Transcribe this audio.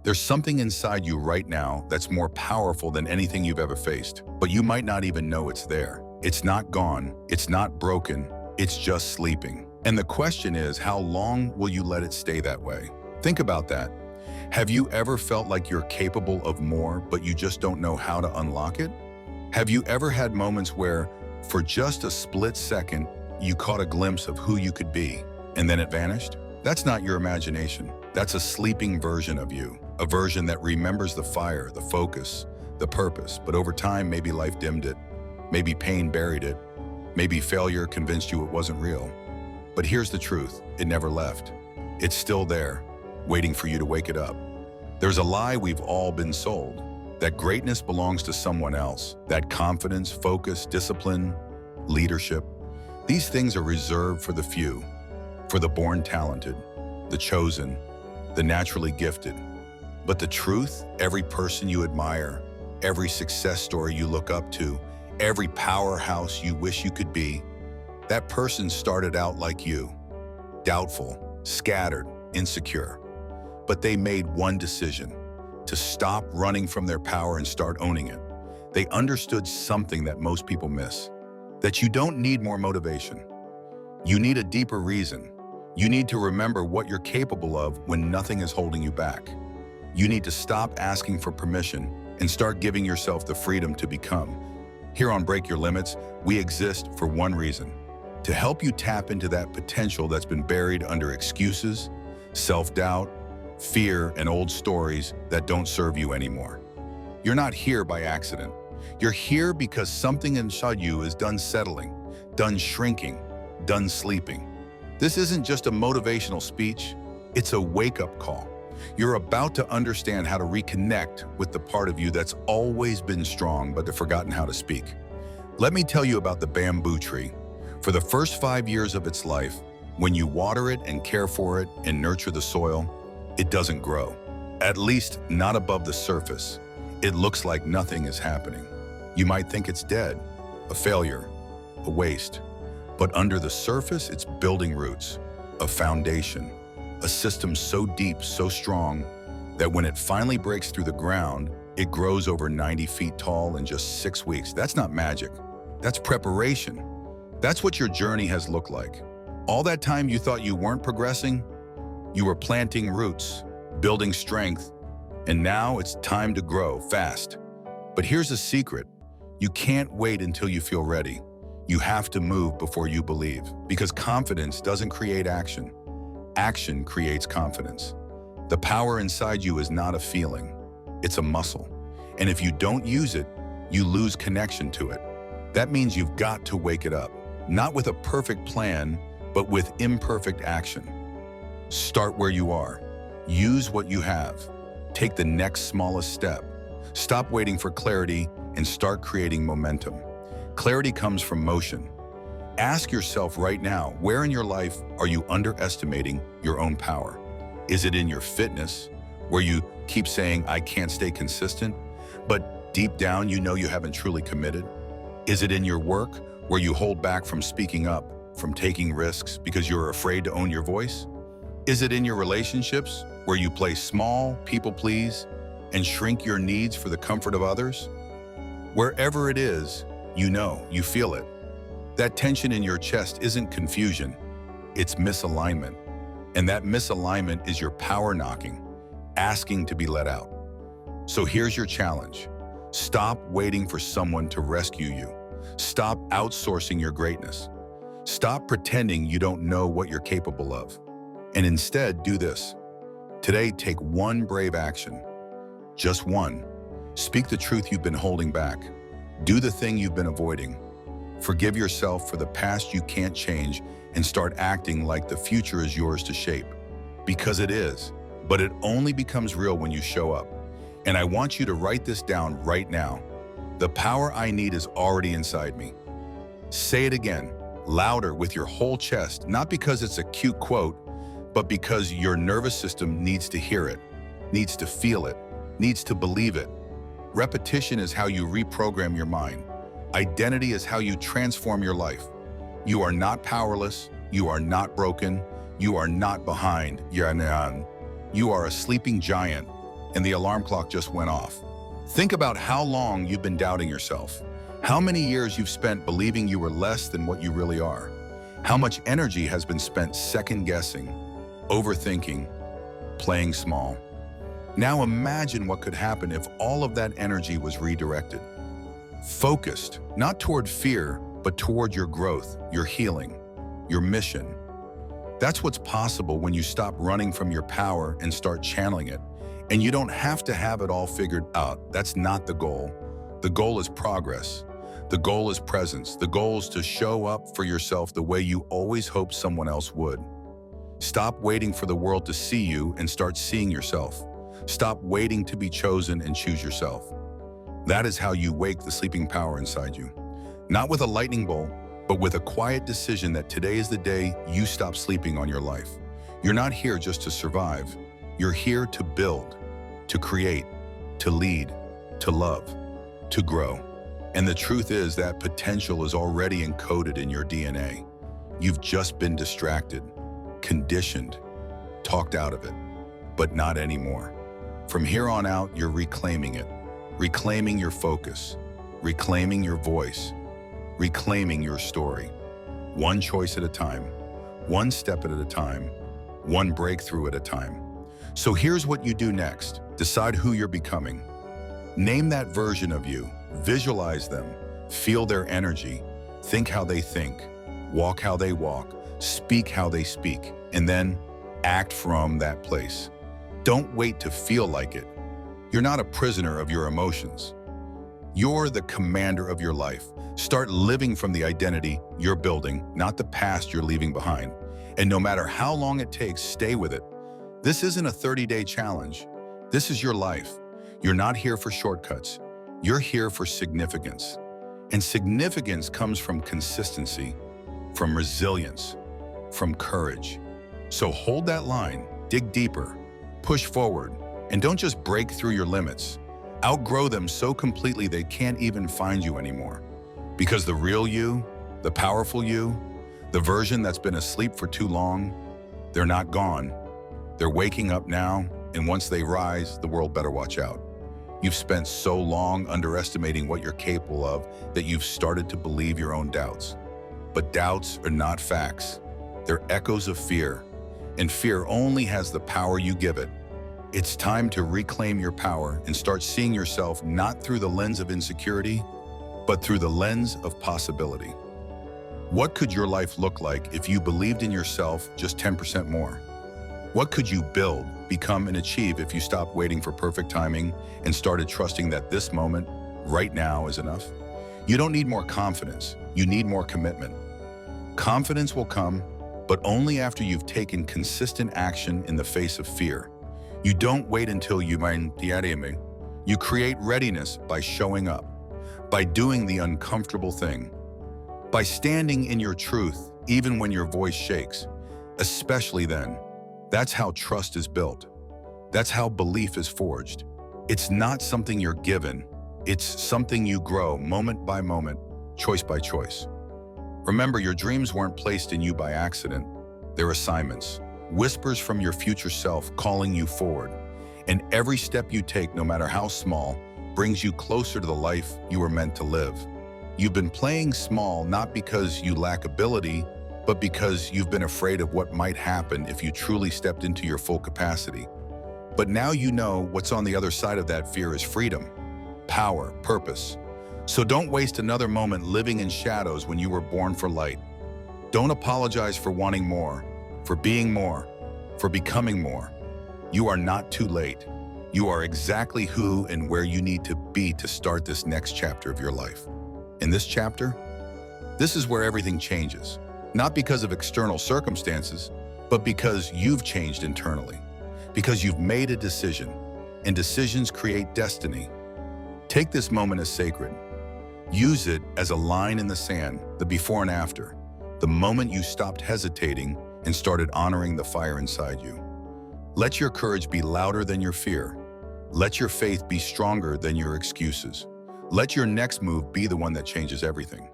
There's something inside you right now that's more powerful than anything you've ever faced, but you might not even know it's there. It's not gone, it's not broken, it's just sleeping. And the question is, how long will you let it stay that way? Think about that. Have you ever felt like you're capable of more, but you just don't know how to unlock it? Have you ever had moments where, for just a split second, you caught a glimpse of who you could be, and then it vanished? That's not your imagination. That's a sleeping version of you, a version that remembers the fire, the focus, the purpose, but over time, maybe life dimmed it, maybe pain buried it, maybe failure convinced you it wasn't real. But here's the truth, it never left. It's still there, waiting for you to wake it up. There's a lie we've all been sold, that greatness belongs to someone else, that confidence, focus, discipline, leadership. These things are reserved for the few, for the born talented, the chosen, the naturally gifted. But the truth, every person you admire, every success story you look up to, every powerhouse you wish you could be, that person started out like you, doubtful, scattered, insecure. But they made one decision, to stop running from their power and start owning it. They understood something that most people miss, that you don't need more motivation. You need a deeper reason. You need to remember what you're capable of when nothing is holding you back. You need to stop asking for permission and start giving yourself the freedom to become. Here on Break Your Limits, we exist for one reason, to help you tap into that potential that's been buried under excuses, self-doubt, fear, and old stories that don't serve you anymore. You're not here by accident. You're here because something inside you is done settling, done shrinking, done sleeping. This isn't just a motivational speech, it's a wake-up call. You're about to understand how to reconnect with the part of you that's always been strong but have forgotten how to speak. Let me tell you about the bamboo tree. For the first 5 years of its life, when you water it and care for it and nurture the soil, it doesn't grow. At least not above the surface. It looks like nothing is happening. You might think it's dead, a failure, a waste. But under the surface, it's building roots, a foundation, a system so deep, so strong, that when it finally breaks through the ground, it grows over 90 feet tall in just 6 weeks. That's not magic. That's preparation. That's what your journey has looked like. All that time you thought you weren't progressing, you were planting roots, building strength, and now it's time to grow fast. But here's a secret. You can't wait until you feel ready. You have to move before you believe, because confidence doesn't create action. Action creates confidence. The power inside you is not a feeling, it's a muscle. And if you don't use it, you lose connection to it. That means you've got to wake it up, not with a perfect plan, but with imperfect action. Start where you are. Use what you have. Take the next smallest step. Stop waiting for clarity and start creating momentum. Clarity comes from motion. Ask yourself right now, where in your life are you underestimating your own power? Is it in your fitness, where you keep saying, I can't stay consistent, but deep down you know you haven't truly committed? Is it in your work, where you hold back from speaking up, from taking risks because you're afraid to own your voice? Is it in your relationships, where you play small, people please, and shrink your needs for the comfort of others? Wherever it is, you know, you feel it. That tension in your chest isn't confusion, it's misalignment. And that misalignment is your power knocking, asking to be let out. So here's your challenge. Stop waiting for someone to rescue you. Stop outsourcing your greatness. Stop pretending you don't know what you're capable of. And instead, do this. Today, take one brave action. Just one. Speak the truth you've been holding back. Do the thing you've been avoiding. Forgive yourself for the past you can't change and start acting like the future is yours to shape. Because it is, but it only becomes real when you show up. And I want you to write this down right now. The power I need is already inside me. Say it again, louder with your whole chest, not because it's a cute quote, but because your nervous system needs to hear it, needs to feel it, needs to believe it. Repetition is how you reprogram your mind. Identity is how you transform your life. You are not powerless. You are not broken. You are not behind. You are a sleeping giant, and the alarm clock just went off. Think about how long you've been doubting yourself. How many years you've spent believing you were less than what you really are. How much energy has been spent second-guessing, overthinking, playing small. Now imagine what could happen if all of that energy was redirected. Focused, not toward fear, but toward your growth, your healing, your mission. That's what's possible when you stop running from your power and start channeling it. And you don't have to have it all figured out. That's not the goal. The goal is progress. The goal is presence. The goal is to show up for yourself the way you always hoped someone else would. Stop waiting for the world to see you and start seeing yourself. Stop waiting to be chosen and choose yourself. That is how you wake the sleeping power inside you. Not with a lightning bolt, but with a quiet decision that today is the day you stop sleeping on your life. You're not here just to survive. You're here to build, to create, to lead, to love, to grow. And the truth is that potential is already encoded in your DNA. You've just been distracted, conditioned, talked out of it, but not anymore. From here on out, you're reclaiming it, reclaiming your focus, reclaiming your voice, reclaiming your story. One choice at a time, one step at a time, one breakthrough at a time. So here's what you do next. Decide who you're becoming. Name that version of you. Visualize them. Feel their energy. Think how they think. Walk how they walk. Speak how they speak. And then act from that place. Don't wait to feel like it. You're not a prisoner of your emotions. You're the commander of your life. Start living from the identity you're building, not the past you're leaving behind. And no matter how long it takes, stay with it. This isn't a 30-day challenge. This is your life. You're not here for shortcuts. You're here for significance. And significance comes from consistency, from resilience, from courage. So hold that line, dig deeper, push forward, and don't just break through your limits. Outgrow them so completely they can't even find you anymore. Because the real you, the powerful you, the version that's been asleep for too long, they're not gone. They're waking up now, and once they rise, the world better watch out. You've spent so long underestimating what you're capable of that you've started to believe your own doubts. But doubts are not facts. They're echoes of fear, and fear only has the power you give it. It's time to reclaim your power and start seeing yourself not through the lens of insecurity, but through the lens of possibility. What could your life look like if you believed in yourself just 10% more? What could you build, become, and achieve if you stopped waiting for perfect timing and started trusting that this moment, right now, is enough? You don't need more confidence. You need more commitment. Confidence will come, but only after you've taken consistent action in the face of fear. You don't wait until you You create readiness by showing up, by doing the uncomfortable thing, by standing in your truth even when your voice shakes, especially then. That's how trust is built. That's how belief is forged. It's not something you're given. It's something you grow moment by moment, choice by choice. Remember, your dreams weren't placed in you by accident. They're assignments, whispers from your future self calling you forward. And every step you take, no matter how small, brings you closer to the life you were meant to live. You've been playing small not because you lack ability, but because you've been afraid of what might happen if you truly stepped into your full capacity. But now you know what's on the other side of that fear is freedom, power, purpose. So don't waste another moment living in shadows when you were born for light. Don't apologize for wanting more, for being more, for becoming more. You are not too late. You are exactly who and where you need to be to start this next chapter of your life. In this chapter, this is where everything changes. Not because of external circumstances, but because you've changed internally. Because you've made a decision, and decisions create destiny. Take this moment as sacred. Use it as a line in the sand, the before and after, the moment you stopped hesitating and started honoring the fire inside you. Let your courage be louder than your fear. Let your faith be stronger than your excuses. Let your next move be the one that changes everything.